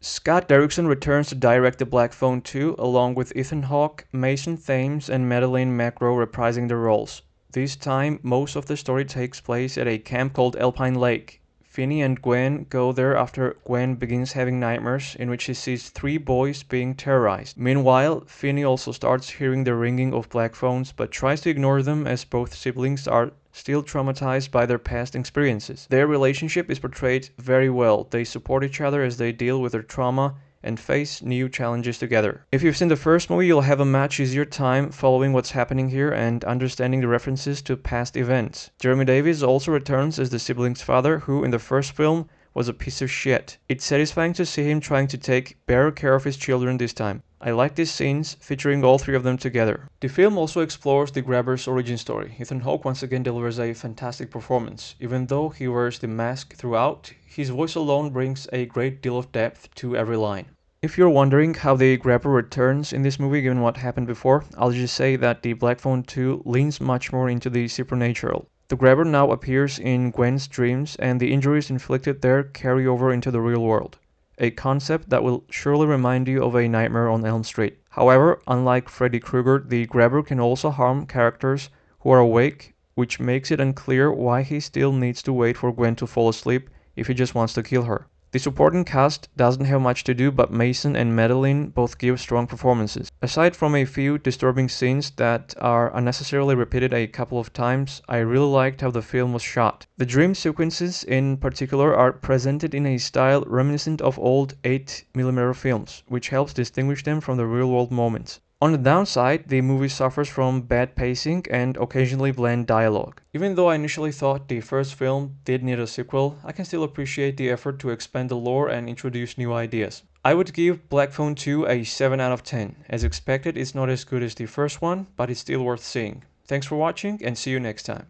Scott Derrickson returns to direct The Black Phone 2, along with Ethan Hawke, Mason Thames, and Madeleine McGraw reprising their roles. This time, most of the story takes place at a camp called Alpine Lake. Finney and Gwen go there after Gwen begins having nightmares in which she sees three boys being terrorized. Meanwhile, Finney also starts hearing the ringing of black phones but tries to ignore them as both siblings are still traumatized by their past experiences. Their relationship is portrayed very well. They support each other as they deal with their trauma and face new challenges together. If you've seen the first movie, you'll have a much easier time following what's happening here and understanding the references to past events. Jeremy Davies also returns as the siblings' father, who in the first film was a piece of shit. It's satisfying to see him trying to take better care of his children this time. I like these scenes featuring all three of them together. The film also explores the grabber's origin story. Ethan Hawke once again delivers a fantastic performance. Even though he wears the mask throughout, his voice alone brings a great deal of depth to every line. If you're wondering how the grabber returns in this movie given what happened before, I'll just say that the Black Phone 2 leans much more into the supernatural. The grabber now appears in Gwen's dreams, and the injuries inflicted there carry over into the real world. A concept that will surely remind you of A Nightmare on Elm Street. However, unlike Freddy Krueger, the grabber can also harm characters who are awake, which makes it unclear why he still needs to wait for Gwen to fall asleep if he just wants to kill her. The supporting cast doesn't have much to do, but Mason and Madeline both give strong performances. Aside from a few disturbing scenes that are unnecessarily repeated a couple of times, I really liked how the film was shot. The dream sequences in particular are presented in a style reminiscent of old 8mm films, which helps distinguish them from the real-world moments. On the downside, the movie suffers from bad pacing and occasionally bland dialogue. Even though I initially thought the first film did need a sequel, I can still appreciate the effort to expand the lore and introduce new ideas. I would give Black Phone 2 a 7 out of 10. As expected, it's not as good as the first one, but it's still worth seeing. Thanks for watching and see you next time.